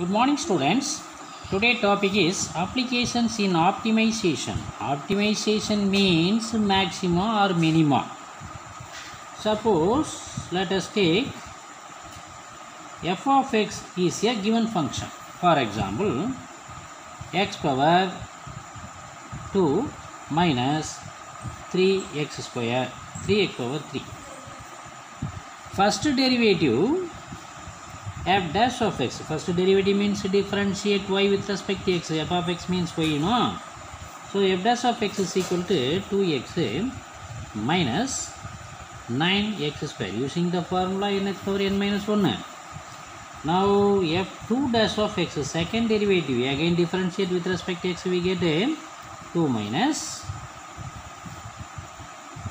Good morning, students. Today topic is applications in optimization. Optimization means maxima or minima. Suppose let us take f of x is a given function. For example, x power 2 minus 3x square, 3x power 3. First derivative f dash of x. First derivative means differentiate y with respect to x. F of x means y, you know. So f dash of x is equal to 2x minus 9x square using the formula n x power n minus 1. Now f2 dash of x, second derivative, again differentiate with respect to x, we get 2 minus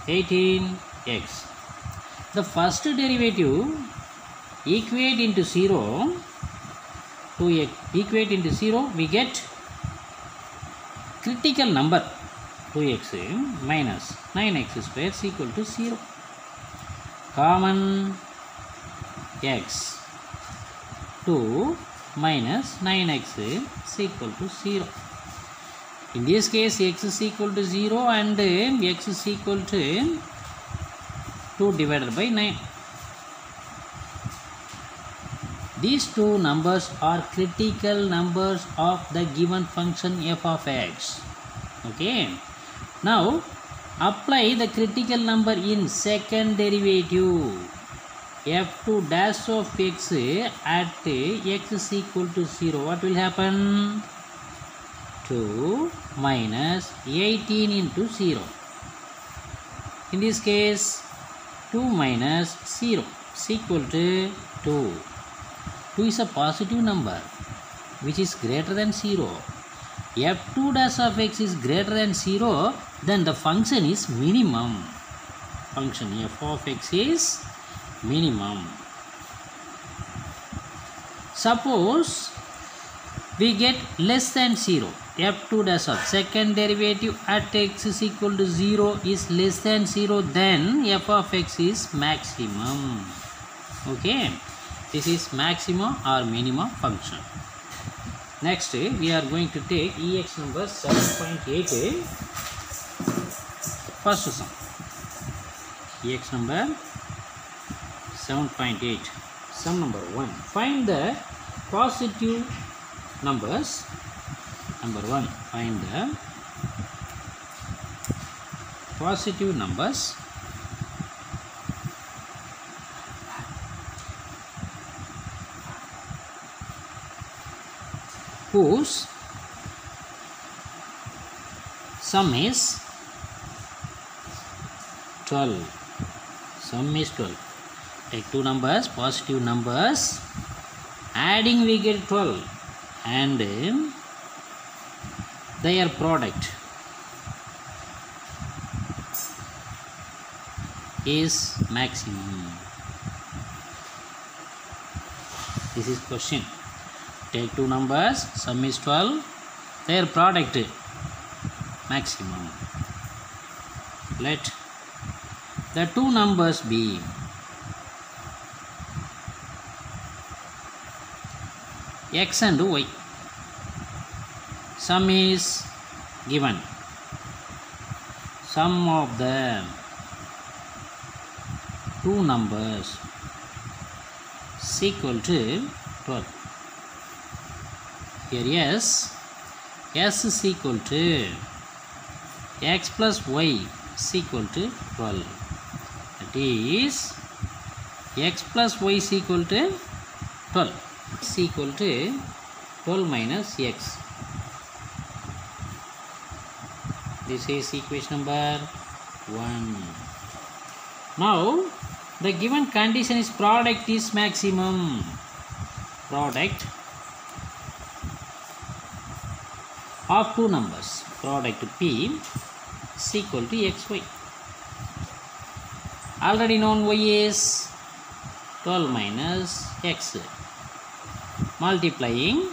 18x. The first derivative equate into 0, to equate into 0 we get critical number 2x minus 9x square is equal to 0. Common x 2 minus 9x is equal to 0. In this case x is equal to 0 and x is equal to 2 divided by 9. These two numbers are critical numbers of the given function f of x. Okay. Now apply the critical number in second derivative. f2 dash of x at x is equal to 0. What will happen? 2 minus 18 into 0. In this case 2 minus 0 is equal to 2. 2 is a positive number which is greater than 0. f2 dash of x is greater than 0, then the function is minimum. Function f of x is minimum. Suppose we get less than 0. f2 dash of second derivative at x is equal to 0 is less than 0, then f of x is maximum. Okay. This is maximum or minimum function. Next, we are going to take EX number 7.8. First sum. EX number 7.8. Sum number 1. Find the positive numbers. Number 1. Find the positive numbers whose sum is 12. Sum is 12. Take two numbers, positive numbers, adding we get 12, and their product is maximum. This is question. Take two numbers, sum is 12, their product maximum. Let the two numbers be x and y. Sum is given. Sum of the two numbers is equal to 12. Here s is equal to x plus y is equal to 12. That is x plus y is equal to 12. Is equal to 12 minus x. This is equation number 1. Now the given condition is product is maximum. Product of two numbers, product P is equal to xy. Already known y is 12 minus x, multiplying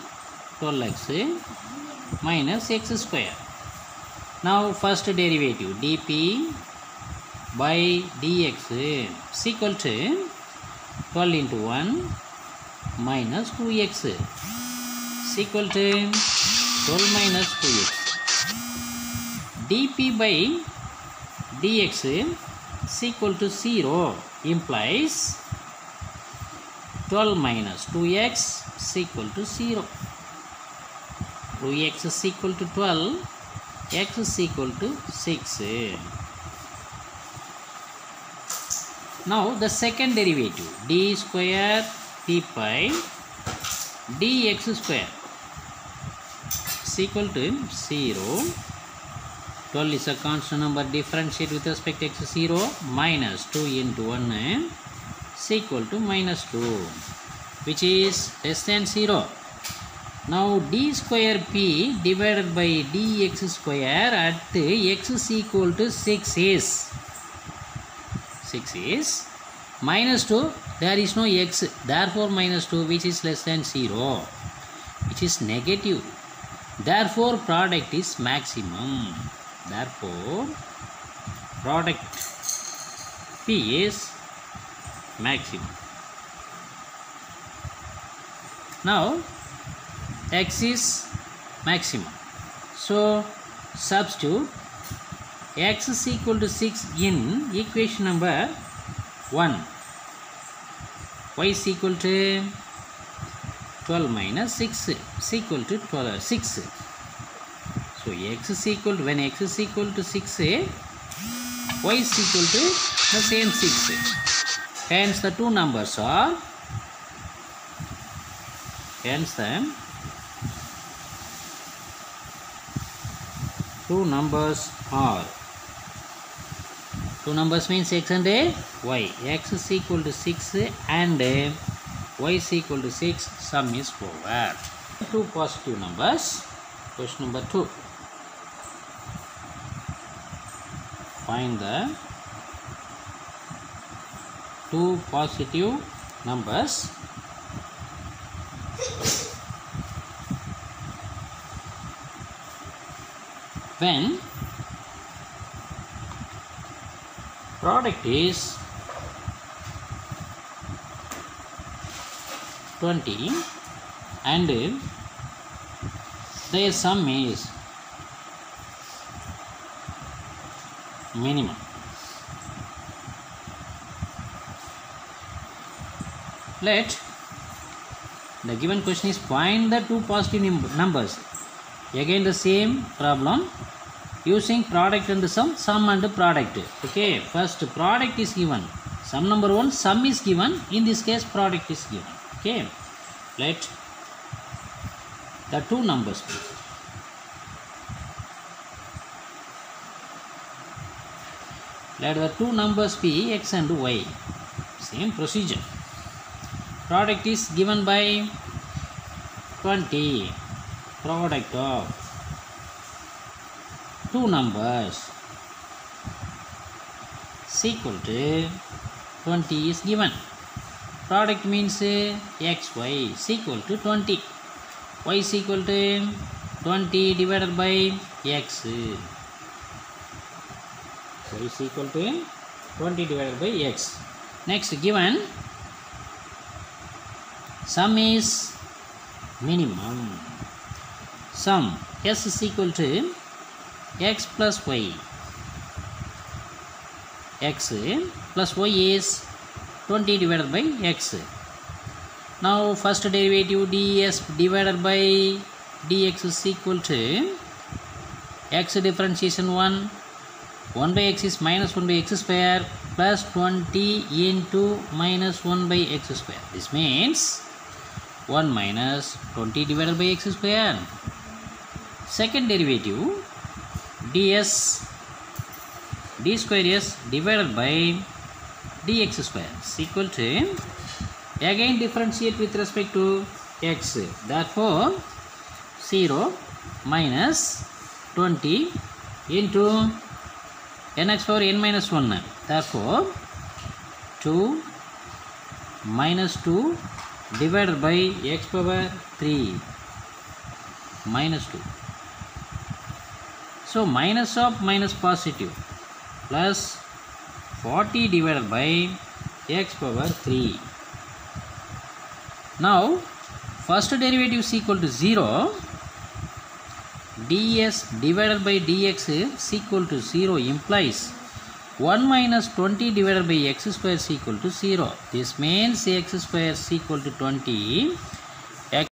12x minus x square. Now first derivative dp by dx is equal to 12 into 1 minus 2x is equal to 12 minus 2x. dp by dx is equal to 0 implies 12 minus 2x is equal to 0. 2x is equal to 12, x is equal to 6. Now the second derivative, d square p pi dx square is equal to 0. 12 is a constant number, differentiate with respect to x 0, minus 2 into 1 is equal to minus 2, which is less than 0. Now d square p divided by dx square at x is equal to 6 is minus 2, there is no x, therefore minus 2, which is less than 0, which is negative. Therefore product is maximum. Therefore product P is maximum. Now x is maximum, so substitute x is equal to 6 in equation number 1. Y is equal to 12 minus 6 is equal to 6. So x is equal to, when x is equal to 6, y is equal to the same 6. Hence the two numbers are, hence the two numbers are, two numbers means x and y. X is equal to 6 and y is equal to 6. Sum is over. Two positive numbers. Question number 2. Find the two positive numbers when product is 20 and their sum is minimum. Let the given question is find the two positive numbers. Again the same problem, using product and sum and product. Okay, first product is given, sum number 1, sum is given, in this case product is given. Okay, let the two numbers be. Let the two numbers be x and y. Same procedure. Product is given by 20. Product of two numbers is equal to 20 is given. Product means xy is equal to 20. Y is equal to 20 divided by x. Y is equal to 20 divided by x. Next, given sum is minimum. Sum s is equal to x plus y. X plus y is 20 divided by x. Now first derivative ds divided by dx is equal to x differentiation 1. 1 by x is minus 1 by x square plus 20 into minus 1 by x square. This means 1 minus 20 divided by x square. Second derivative ds d square s divided by dx square is equal to, again differentiate with respect to x. Therefore 0 minus 20 into nx power n minus 1. Therefore 2 minus 2 divided by x power 3 minus 2. So minus of minus positive plus 40 divided by x power 3. Now first derivative is equal to 0, ds divided by dx is equal to 0 implies 1 minus 20 divided by x square is equal to 0. This means x square is equal to 20, x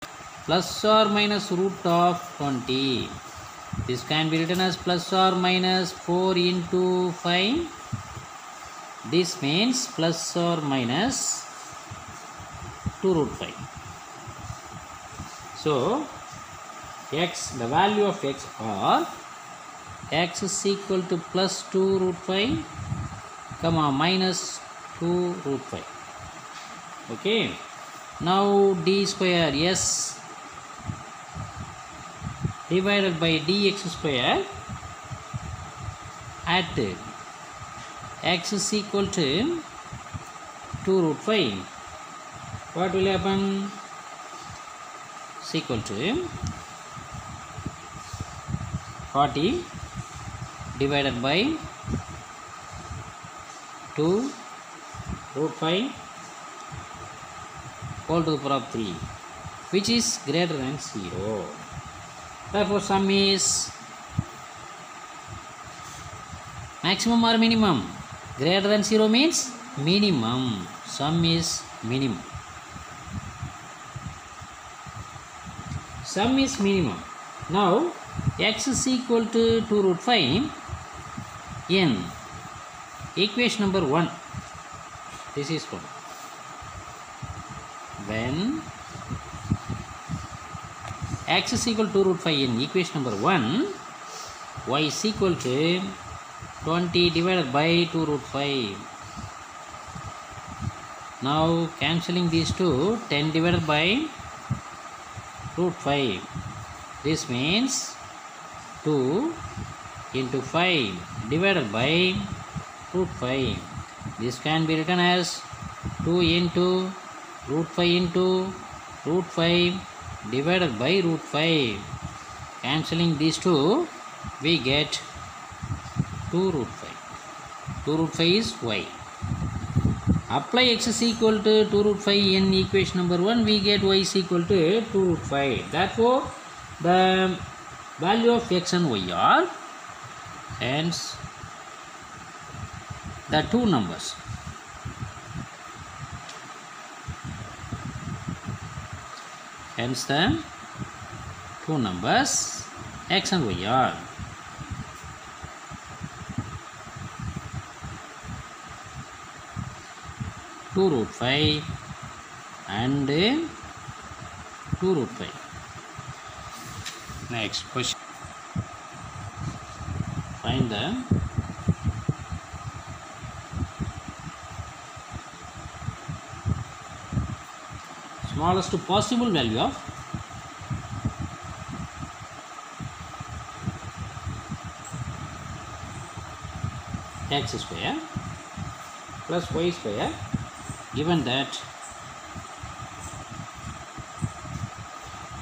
plus or minus root of 20. This can be written as plus or minus 4 into 5. This means plus or minus 2 root 5. So, x, the value of x are x is equal to plus 2 root 5, comma minus 2 root 5. Okay. Now d square s divided by dx square at x is equal to 2 root 5. What will happen? Is equal to 40 divided by 2 root 5 whole to the power of 3, which is greater than 0. Therefore, sum is maximum or minimum. Greater than 0 means minimum. Sum is minimum. Sum is minimum. Now, x is equal to 2 root 5 in equation number 1. This is one. When x is equal to 2 root 5 in equation number 1, y is equal to 20 divided by 2 root 5. Now cancelling these two, 10 divided by root 5. This means 2 into 5 divided by root 5. This can be written as 2 into root 5 into root 5 divided by root 5. Cancelling these two, we get 2 root 5. 2 root 5 is y. Apply x is equal to 2 root 5 in equation number 1, we get y is equal to 2 root 5. Therefore, the value of x and y are hence the two numbers. Hence the two numbers x and y are 2 root 5 and 2 root 5. Next question. Find the smallest possible value of x square plus y square, given that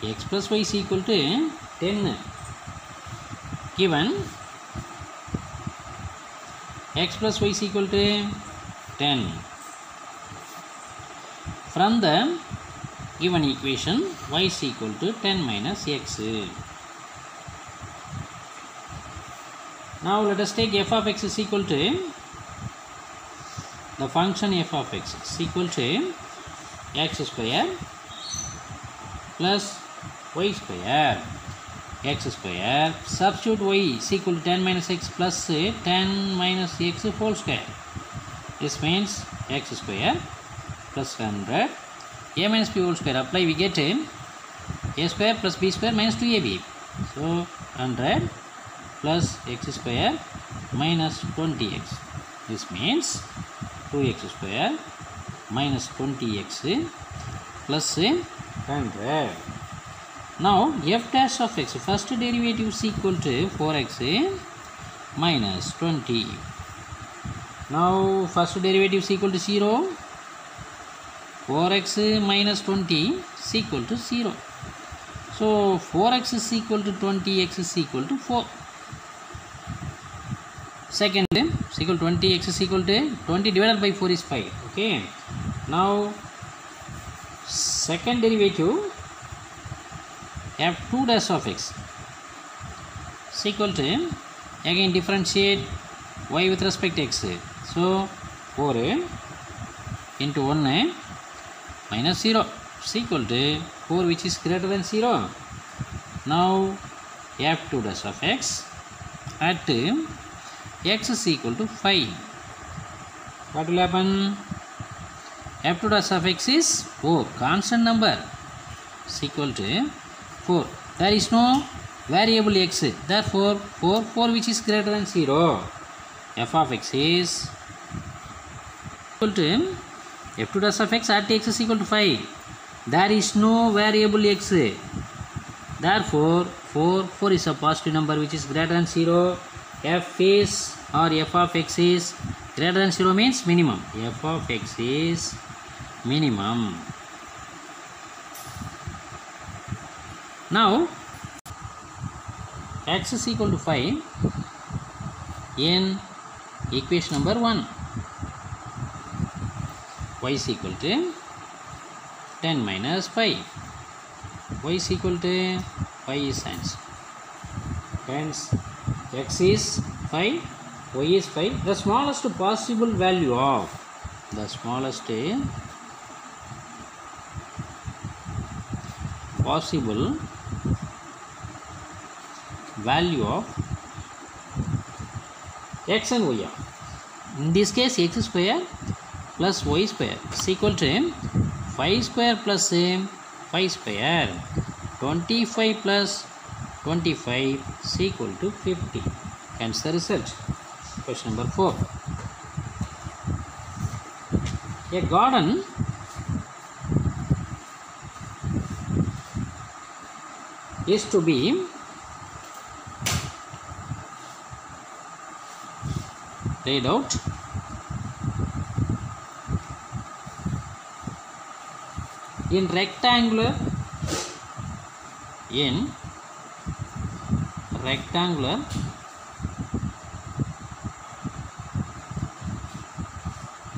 x plus y is equal to 10, given x plus y is equal to 10. From the given equation, y is equal to 10 minus x. Now let us take f of x is equal to the function f of x is equal to x square plus y square, x square, substitute y is equal to 10 minus x plus 10 minus x whole square. This means x square plus 100, a minus b whole square. Apply, we get a square plus b square minus 2ab. So 100 plus x square minus 20x. This means 2x square minus 20x plus 100. Now f dash of x, first derivative is equal to 4x minus 20. Now first derivative is equal to 0. 4x minus 20 is equal to 0. So 4x is equal to 20, x is equal to 4. Second is equal to 20, x is equal to 20 divided by 4 is 5. Okay. Now second derivative f2 dash of x is equal to, again differentiate y with respect to x. So 4 into 1 minus 0 is equal to 4 which is greater than 0. Now f2 dash of x at x is equal to 5. What will happen? f2 dash of x is 4, constant number, is equal to 4. There is no variable x, therefore 4 which is greater than 0. F of x is equal to f2 dash of x at x is equal to 5. There is no variable x, therefore 4 is a positive number which is greater than 0. F is, or f of x is greater than 0 means minimum. F of x is minimum. Now x is equal to 5 in equation number 1. Y is equal to 10 minus 5. Y is equal to 5 is answer. Hence x is 5, y is 5. The smallest possible value of x and y are. In this case x square plus y square is equal to 5 square plus 5 square. 25 plus 25 is equal to 50. Hence the result. Question number 4. A garden is to be laid out in rectangular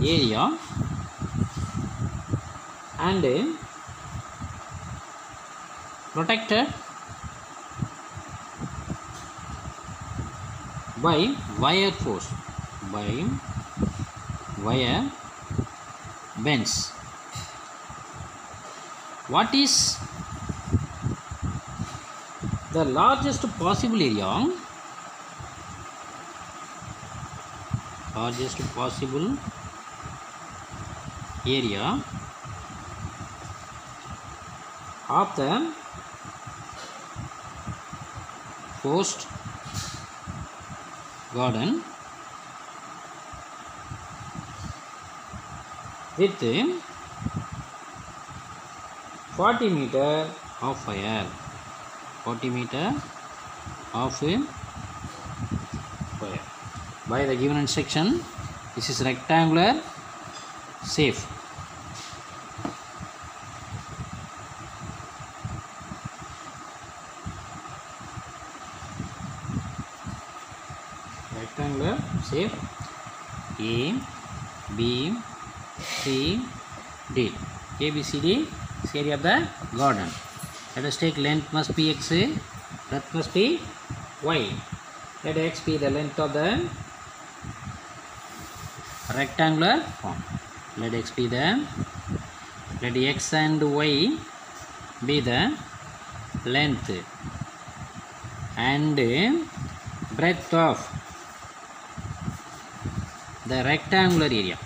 area and protected by wire force, by wire bends. What is the largest possible area? Largest possible area of the forced garden with 40 meter of fire. 40 meter of fire. By the given instruction, this is rectangular safe. Rectangular safe. A, B, C, D. A, B, C, D is area of the garden. Let us take length must be x, breadth must be y. Let x be the length of the rectangular form. Let x and y be the length and breadth of the rectangular area.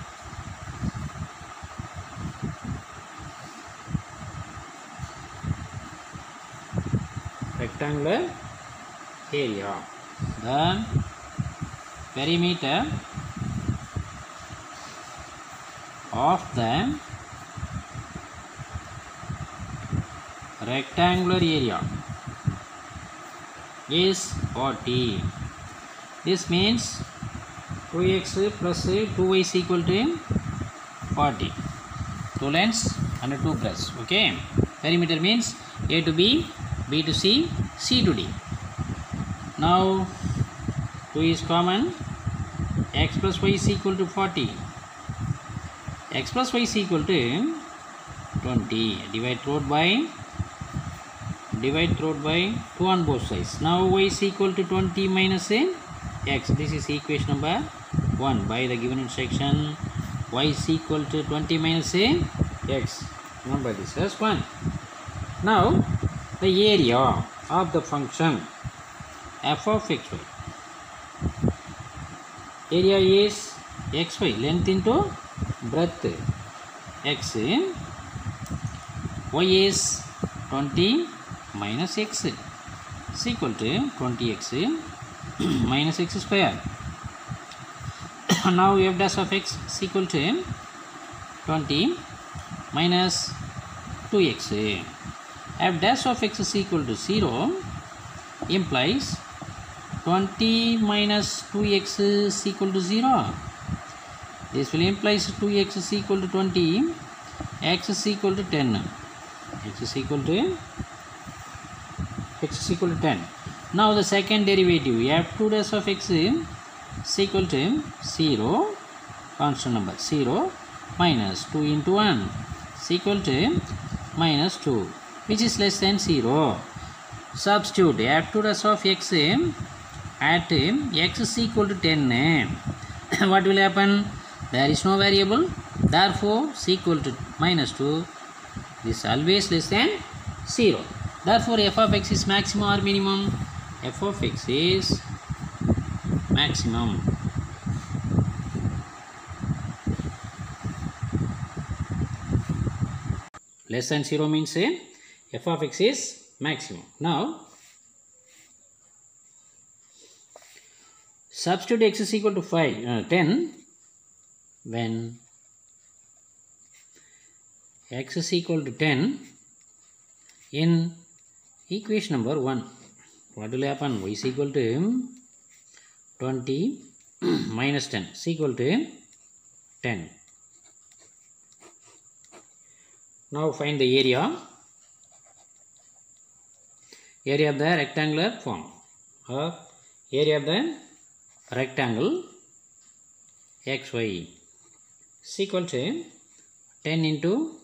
Rectangular area. The perimeter of the rectangular area is 40. This means 2x plus 2y is equal to 40. 2 lengths and 2 breadths. Okay. Perimeter means A to B, B to C, C to D. Now 2 is common. X plus y is equal to 40. X plus y is equal to 20. Divide both by divide through by 2 on both sides. Now y is equal to 20 minus x. This is equation number 1. By the given instruction, y is equal to 20 minus x. Remember this as 1. Now the area of the function f of xy. Area is xy, length into breadth. X, y is 20 minus x is equal to 20x minus x square. Now f dash of x is equal to 20 minus 2x. F dash of x is equal to 0 implies 20 minus 2x is equal to 0. This will implies 2x is equal to 20, x is equal to 10. X is equal to 10. Now the second derivative, f2 dash of x is equal to 0, constant number 0 minus 2 into 1 is equal to minus 2, which is less than 0. Substitute f2 dash of x at x is equal to 10. What will happen? There is no variable, therefore c equal to minus 2. This is always less than 0. Therefore f of x is maximum or minimum? F of x is maximum. Less than 0 means f of x is maximum. Now substitute x is equal to 10 when x is equal to 10 in equation number 1. What will happen? Y is equal to 20 minus 10 is equal to 10. Now find the area. Area of the rectangular form, or area of the rectangle xy is equal to 10 into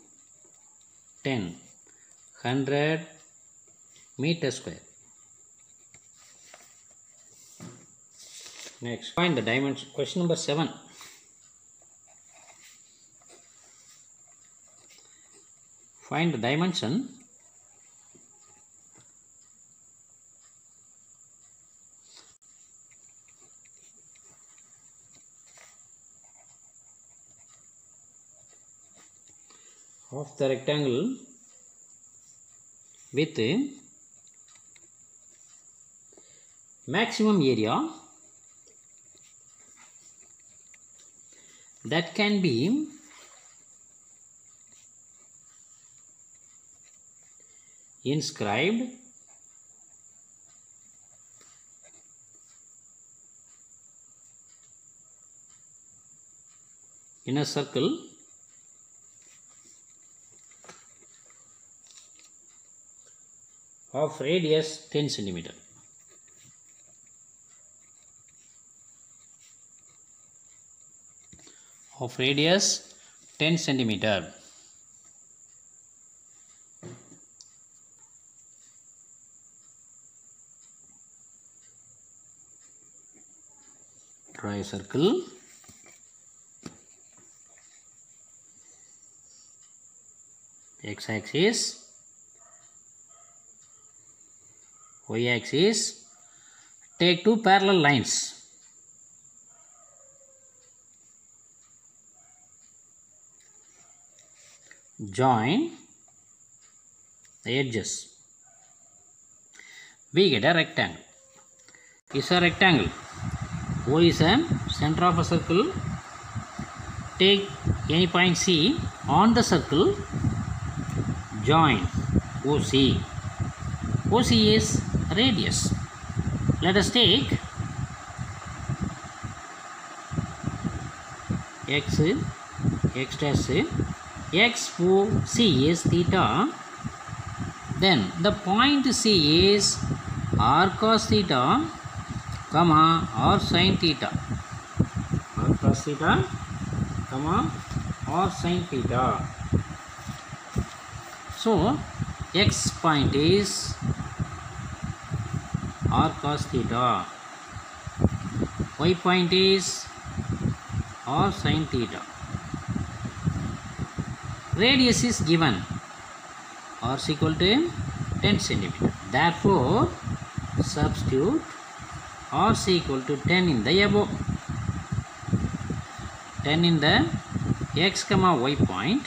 10, 100 meter square. Next, find the dimension. Question number 7. Find the dimension of the rectangle with maximum area that can be inscribed in a circle of radius 10 centimeter. Of radius 10 centimeter. Draw a circle. X-axis, Y-axis. Take two parallel lines. Join the edges. We get a rectangle. It's a rectangle. O is a center of a circle. Take any point C on the circle. Join OC. OC is radius. Let us take X dash. XOC is theta. Then the point C is r cos theta, comma r sin theta. R cos theta, comma r sin theta. So x point is r cos theta, y point is r sin theta. Radius is given, r is equal to 10 centimeter. Therefore, substitute r is equal to 10 in the above. 10 in the x comma y point.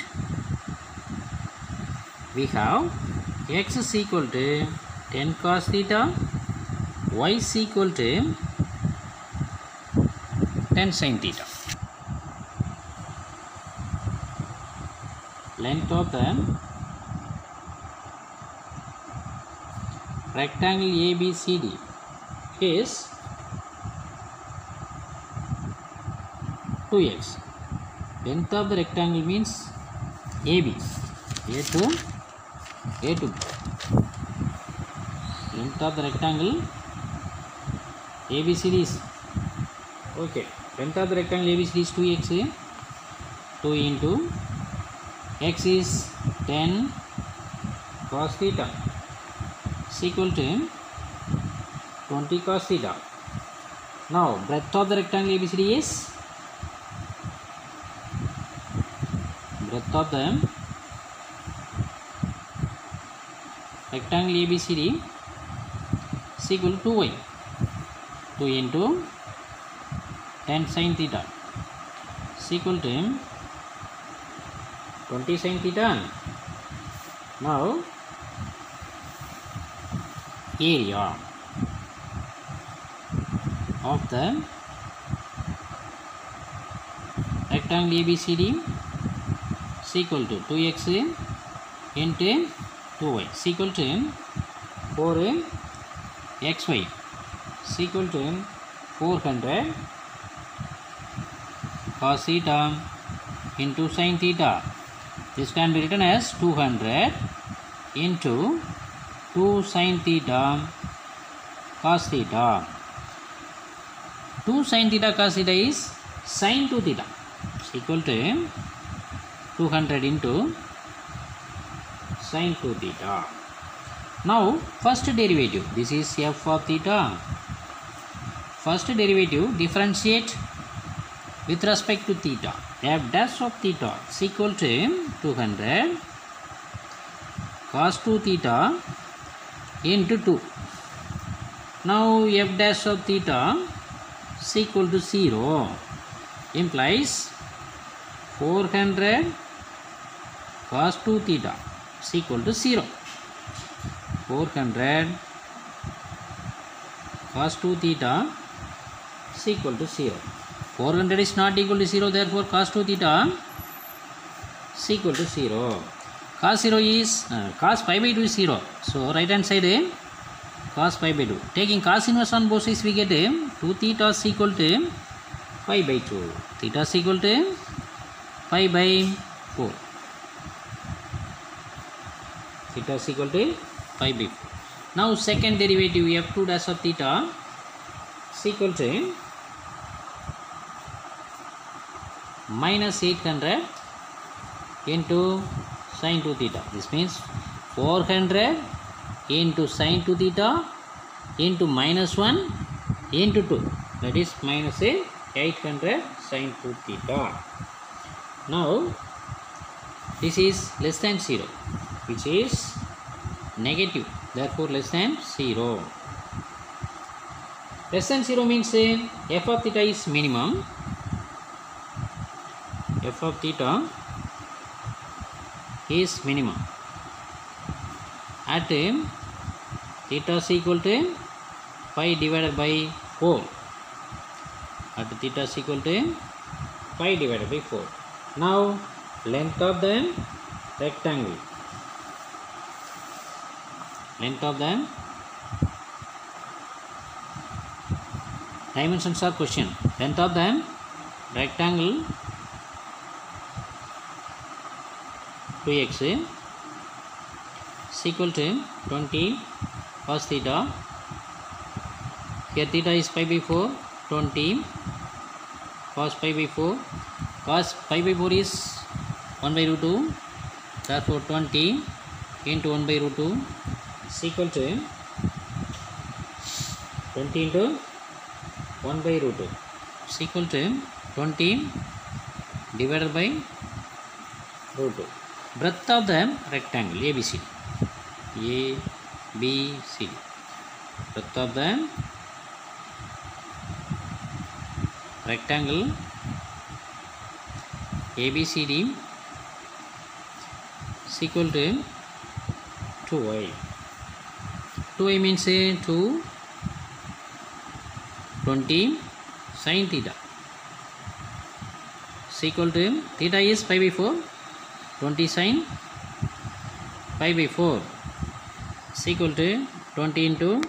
We have x is equal to 10 cos theta, y is equal to 10 sin theta. Length of the rectangle ABCD is 2x. Length of the rectangle means AB, A to B. Length of the rectangle ABCD is okay. Length of the rectangle ABCD is 2x. 2 into x is 10 cos theta is equal to 20 cos theta. Now breadth of the rectangle ABCD is rectangle ABCD is equal to 2y. 2 into 10 sin theta is equal to 20 sin theta. Now area of the rectangle ABCD is equal to 2x into 2y is equal to 4xy is equal to 400 cos theta into sin theta. This can be written as 200 into 2 sin theta cos theta. 2 sin theta cos theta is sin 2 theta is equal to 200 into sin 2 theta. Now first derivative, this is f of theta. First derivative, differentiate with respect to theta. F dash of theta is equal to 200 cos 2 theta into 2. Now f dash of theta is equal to 0, implies 400 cos 2 theta is equal to 0. 400 cos 2 theta is equal to 0. 400 is not equal to 0, therefore cos 2 theta is equal to 0. Cos 0 is cos pi by 2 is 0. So right hand side cos pi by 2. Taking cos inverse on both sides, we get 2 theta is equal to pi by 2. Theta is equal to pi by 4. Theta is equal to pi by 4. Now second derivative, f2 dash of theta is equal to minus 800 into sin 2 theta. This means 400 into sin 2 theta into minus 1 into 2. That is minus 800 sin 2 theta. Now this is less than 0, which is negative. Therefore less than 0. Less than 0 means f of theta is minimum. F of theta is minimum at theta is equal to pi divided by 4. At theta is equal to pi divided by 4. Now length of the rectangle. Length of the dimensions are question. Length of the rectangle 2x is equal to 20 cos theta. Here theta is pi by 4. 20 cos pi by 4. Cos pi by 4 is 1 by root 2. Therefore 20 into 1 by root 2 is equal to 20 into 1 by root 2 is equal to 20 divided by root 2. Breadth of the rectangle ABCD. ABCD. Breadth of the rectangle ABCD is equal to 2y. 2y means 2 20 sin theta is equal to theta is pi by 4, 20 sin pi by 4 is equal to 20 into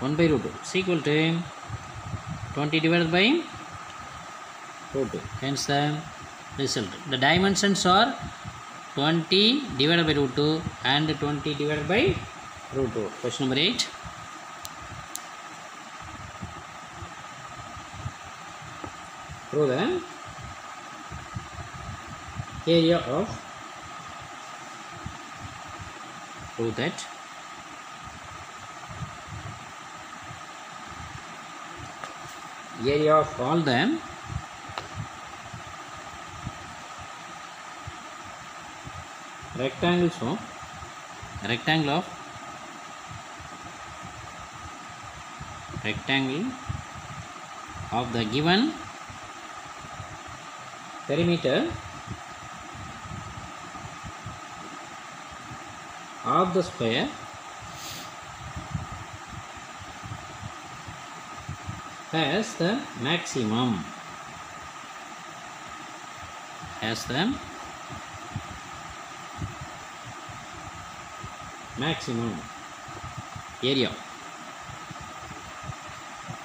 1 by root 2 is equal to 20 divided by root 2. Hence the result. The dimensions are 20 divided by root 2 and 20 divided by root 2. Question number 8. Prove the area of, prove that area of all the rectangles of rectangle of the given perimeter of the square has the maximum area.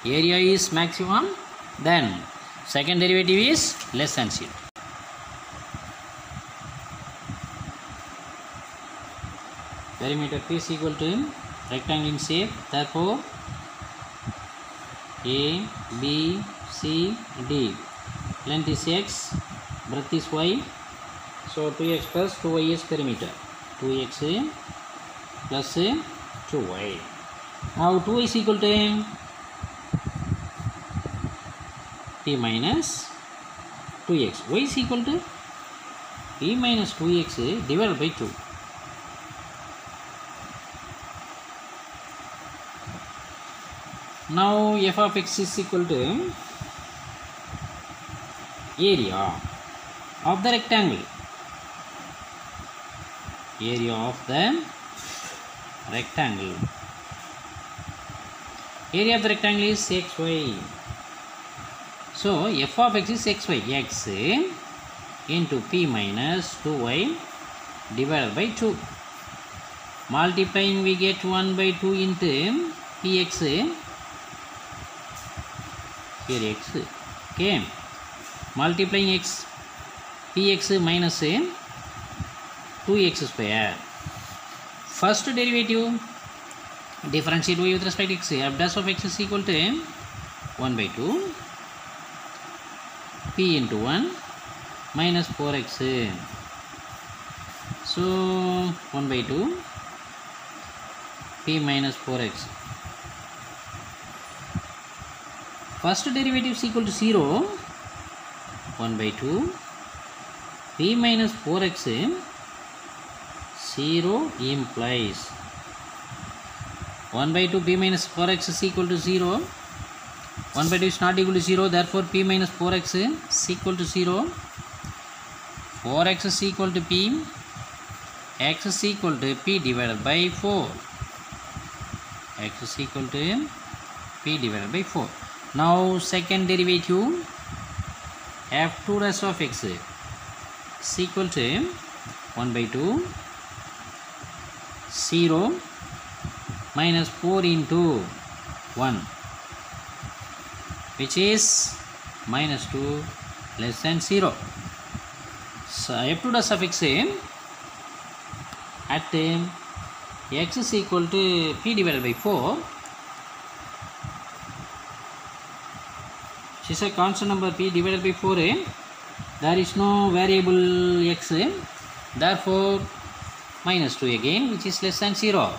Area is maximum, then second derivative is less than 0. Perimeter P is equal to rectangle in shape, therefore A, B, C, D. Length is x, breadth is y. So 2x plus 2y is perimeter. 2x plus 2y. Now 2y is equal to P minus 2x. Y is equal to P minus 2x divided by 2. Now f of x is equal to area of the rectangle. Area of the rectangle. Area of the rectangle is xy. So f of x is xy. X into p minus 2y divided by 2. Multiplying we get 1 by 2 into px. Here x, okay, multiplying x, px minus 2x square. First derivative, differentiate y with respect to x. F dash of x is equal to 1 by 2 p into 1 minus 4x. So 1 by 2 p minus 4x. First derivative is equal to 0. 1 by 2 p minus 4x. 0 implies 1 by 2 p minus 4x is equal to 0. 1 by 2 is not equal to 0. Therefore p minus 4x is equal to 0. 4x is equal to p. X is equal to p divided by 4. X is equal to p divided by 4. Now second derivative, f2 dash of x is equal to 1 by 2 0 minus 4 into 1, which is minus 2 less than 0. So f2 dash of x at x is equal to p divided by 4. She said constant number p divided by 4. There is no variable x. Therefore minus 2 again, which is less than 0.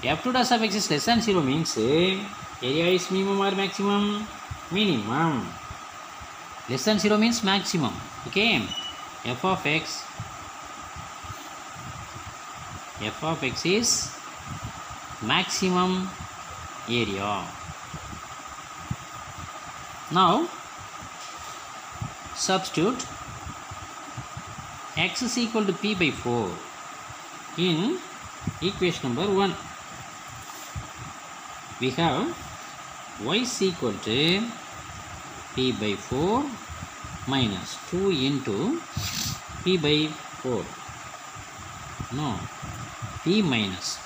f2 dash of x is less than 0 means area is minimum or maximum? Minimum. Less than 0 means maximum. Okay. f of x is maximum area. Now substitute x is equal to p by 4 in equation number 1. We have y is equal to p by 4 minus 2 into p by 4. No, p minus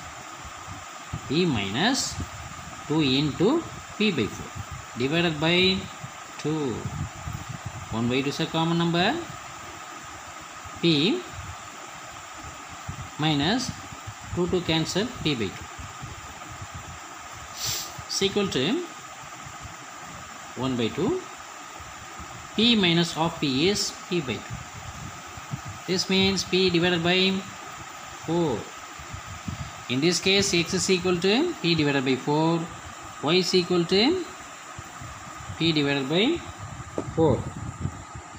2 into p by 4 divided by 2. 1 by 2 is a common number. P minus 2 to cancel p by 2 is equal to 1 by 2. P minus half p is p by 2. This means p divided by 4. In this case, x is equal to p divided by 4, y is equal to p divided by 4.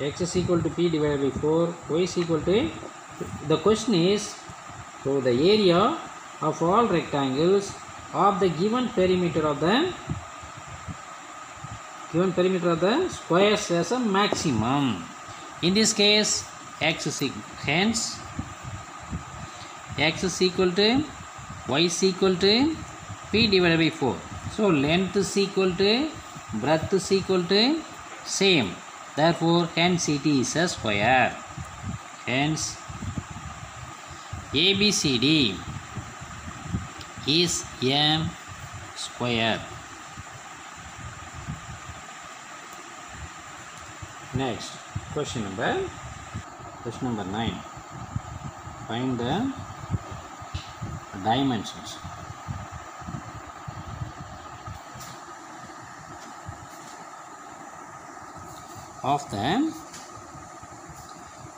X is equal to p divided by 4, y is equal to, the question is, so the area of all rectangles of the given perimeter of the squares as a maximum. In this case, x is equal to y is equal to p divided by 4. So length is equal to breadth is equal to same. Therefore, hence it is a square. Hence, ABCD is a square. Next, question number 9. Find the dimensions. Of the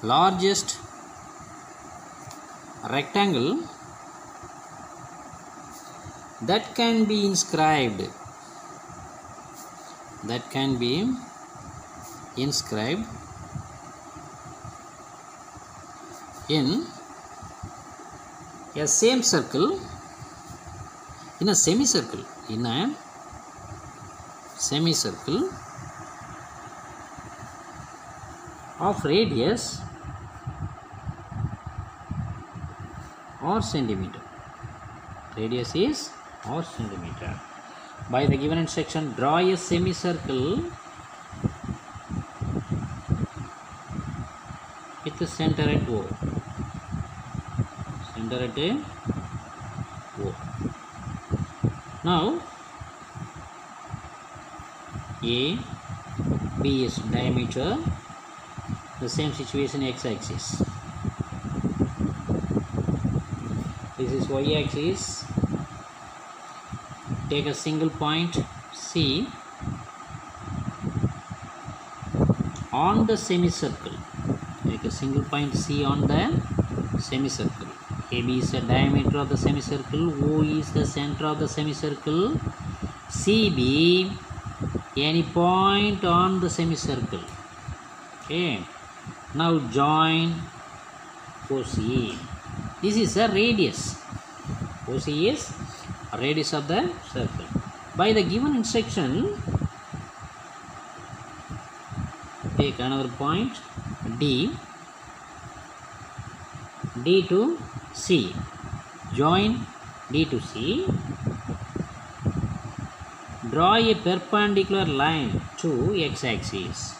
largest rectangle that can be inscribed in a same circle, in a semicircle, of radius or centimeter. Radius is or centimeter. By the given instruction, draw a semicircle with the center at O. Now, A, B is diameter. The same situation x-axis. This is y-axis. Take a single point C on the semicircle. Take a single point C on the semicircle. AB is the diameter of the semicircle. O is the center of the semicircle. CB, any point on the semicircle. Okay. Now join OC. This is a radius. OC is a radius of the circle. By the given instruction, take another point D to C. Join D to C. Draw a perpendicular line to x-axis.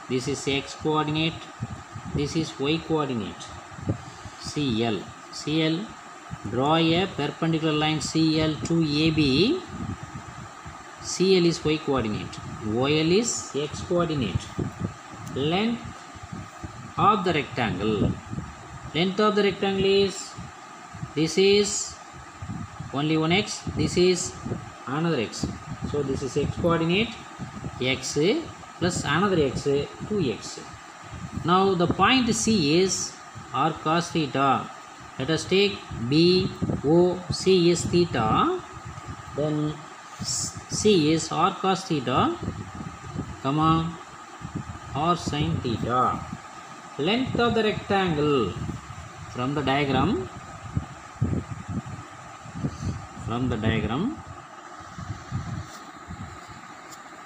This is x coordinate, this is y coordinate. CL. Draw a perpendicular line CL to AB. CL is y coordinate, OL is x coordinate. Length of the rectangle. Length of the rectangle is, this is only one x, this is another x. So this is x coordinate, x plus another x, 2x. Now the point C is r cos theta. Let us take BOC is theta, then C is r cos theta, comma r sin theta. Length of the rectangle from the diagram,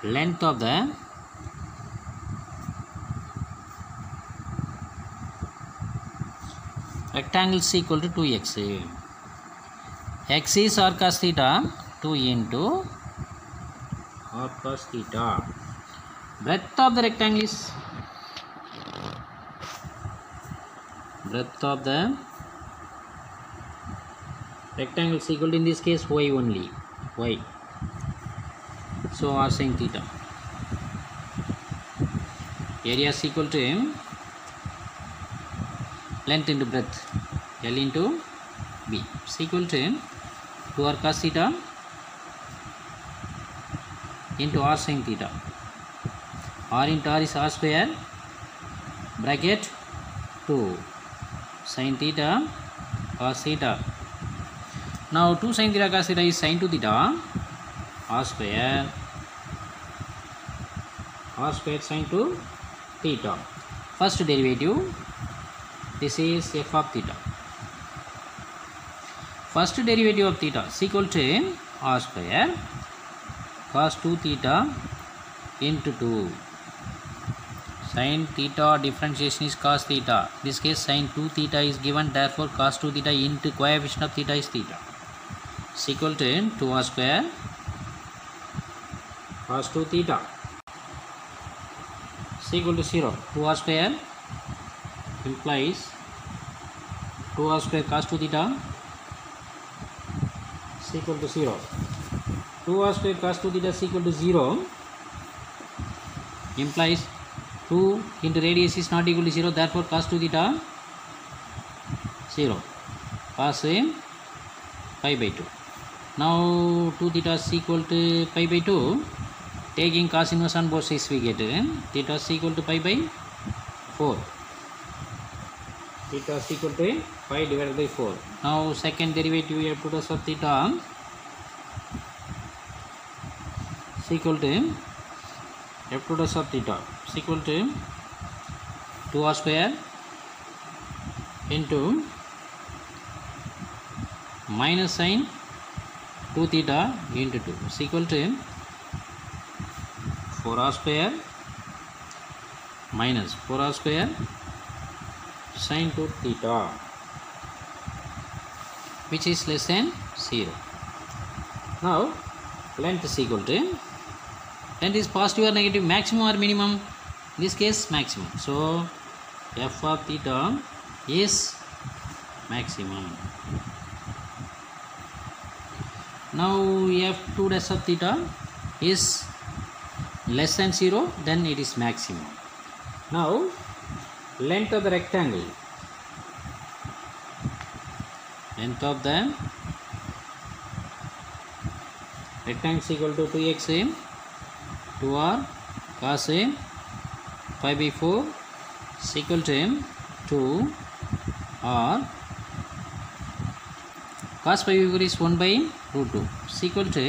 length of the rectangle is equal to 2x. X is r cos theta, 2 into r cos theta. Breadth of the rectangle is equal to, in this case, y only, y. So r sin theta. Area is equal to length into breadth, L into B, is equal to 2r cos theta into r sin theta. R into r is r square, bracket 2 sin theta cos theta. Now 2 sin theta cos theta is sin 2 theta, r square sin 2 theta. First derivative, this is f of theta. First derivative of theta is equal to r square cos 2 theta into 2. Sin theta differentiation is cos theta. In this case, sin 2 theta is given, therefore cos 2 theta into coefficient of theta is theta. Is equal to 2r square cos 2 theta is equal to 0. 2r square implies 2r square cos 2 theta is equal to 0. 2r square cos 2 theta is equal to 0 implies 2 into radius is not equal to 0, therefore cos 2 theta 0, cos pi by 2. Now 2 theta is equal to pi by 2, taking cos inverse on both sides we get theta is equal to pi by 4. Theta is equal to pi divided by 4. Now second derivative we have to do of theta is equal to f to dash of theta is equal to 2r square into minus sin 2 theta into 2 is equal to 4r square minus 4r square sin 2 theta, which is less than 0. Now length is equal to, length is positive or negative, maximum or minimum? In this case, maximum. So f of theta is maximum. Now f2 dash of theta is less than 0, then it is maximum. Now length of the rectangle, length of the rectangle is equal to 2x 2r cos pi by 4 is equal to 2r cos pi by 4 is 1 by root 2 is equal to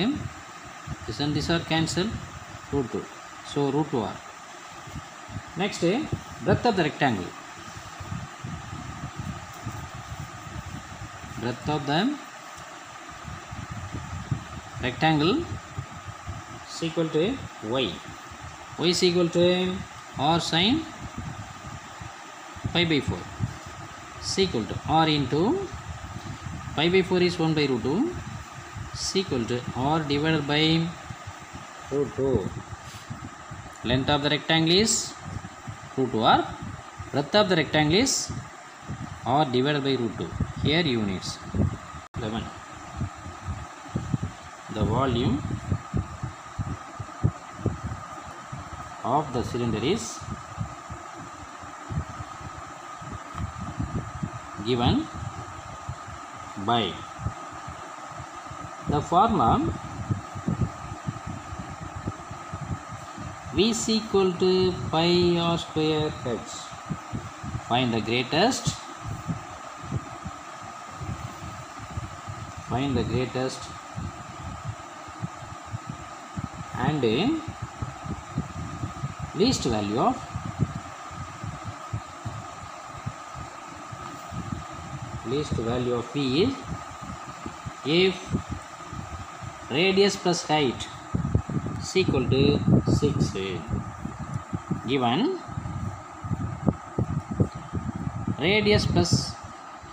this and this are cancelled, root 2, so root 2r. Next, breadth of the rectangle, breadth of the rectangle is equal to y is equal to r sin pi by 4 is equal to r into pi by 4 is 1 by root 2 is equal to r divided by root 2. Length of the rectangle is root 2r, breadth of the rectangle is r divided by root 2. Here units. 11. The volume of the cylinder is given by the formula V is equal to pi r square h. Find the greatest find the greatest and least value of V is if radius plus height is equal to 6. Given radius plus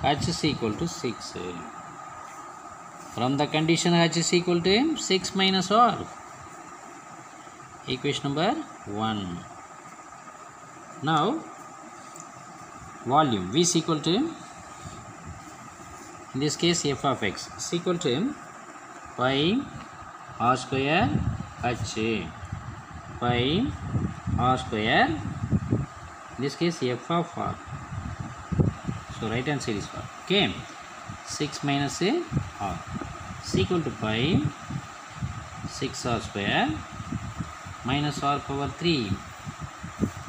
h is equal to 6. From the condition h is equal to 6 minus r. Equation number 1. Now volume V is equal to, in this case f of x is equal to pi r square h, pi r square, in this case f of r. So right hand side is r. Okay, 6 minus r is equal to pi 6r square minus r power 3.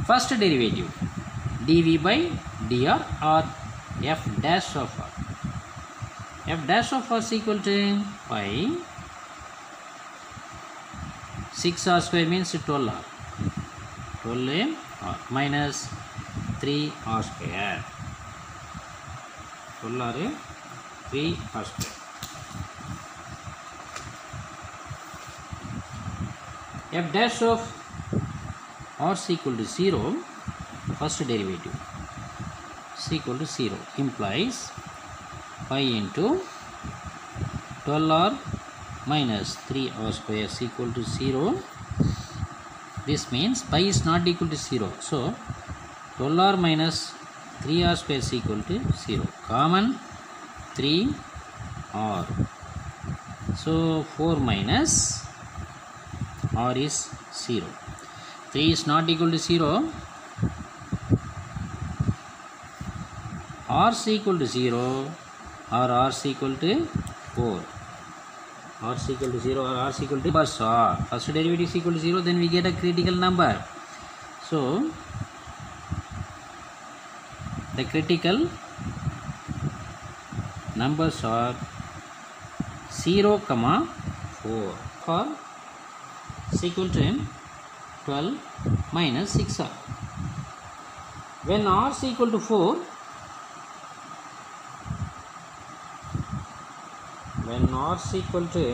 First derivative dv by dr or f dash of r. F dash of r is equal to pi 6r square means 12r, 12r minus 3r square, 12r 3r square. F dash of r is equal to 0, first derivative is equal to 0, implies pi into 12r minus 3r square is equal to 0. This means pi is not equal to 0. So 12r minus 3r square is equal to 0. Common 3r. So 4 minus r is 0. 3 is not equal to 0. R is equal to 0 or r is equal to 4. R is equal to 0 or r is equal to first r. First derivative is equal to 0, then we get a critical number. So the critical numbers are 0, 4. For is equal to 12 minus 6r. When r is equal to 4, when r is equal to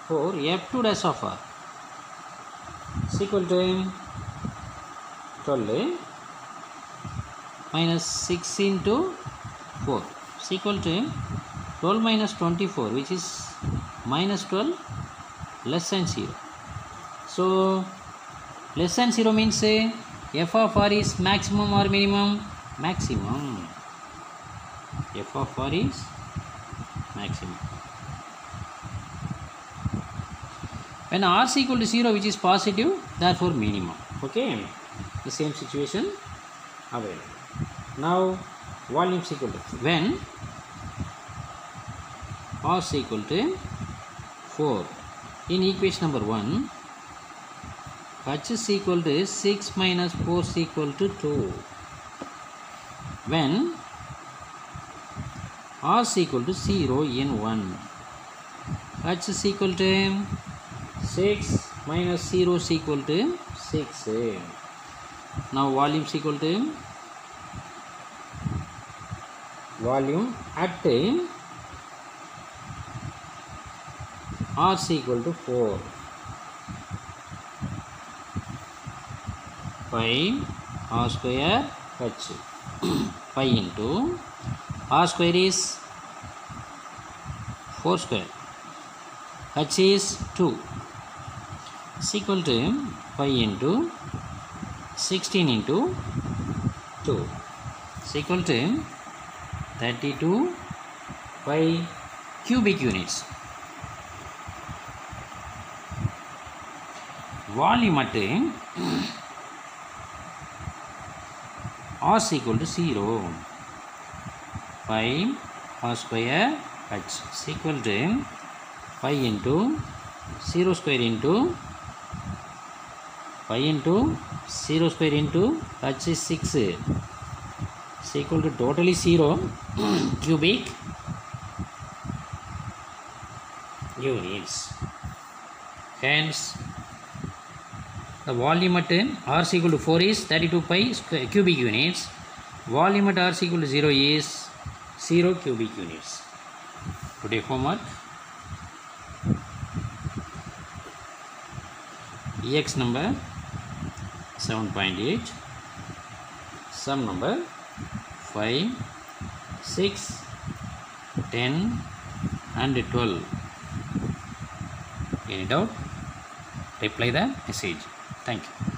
4, f2 dash of r is equal to 12 minus 6 into 4 is equal to 12 minus 24, which is minus 12 less than 0. So less than 0 means f of r is maximum or minimum? Maximum. F of r is maximum. When r is equal to 0, which is positive, therefore minimum. Okay, the same situation available. Now volume is equal to, when r is equal to 4, in equation number 1, h is equal to 6 minus 4 is equal to 2. When r is equal to 0 in 1, h is equal to 6 minus 0 is equal to 6. Now volume is equal to, volume at r is equal to 4, pi r square h, pi into r square is 4 square, h is 2, is equal to pi into 16 into 2 is equal to 32 by cubic units. Volume at r is equal to 0, pi r square h is equal to pi into 0 square into pi into 0 square into h is 6 is equal to totally 0 cubic units. Hence, the volume at r is equal to 4 is 32 pi cubic units. Volume at r is equal to 0 is 0 cubic units. Today homework: EX number 7.8, sum number 5, 6, 10 and 12. Any doubt? Reply the message. Thank you.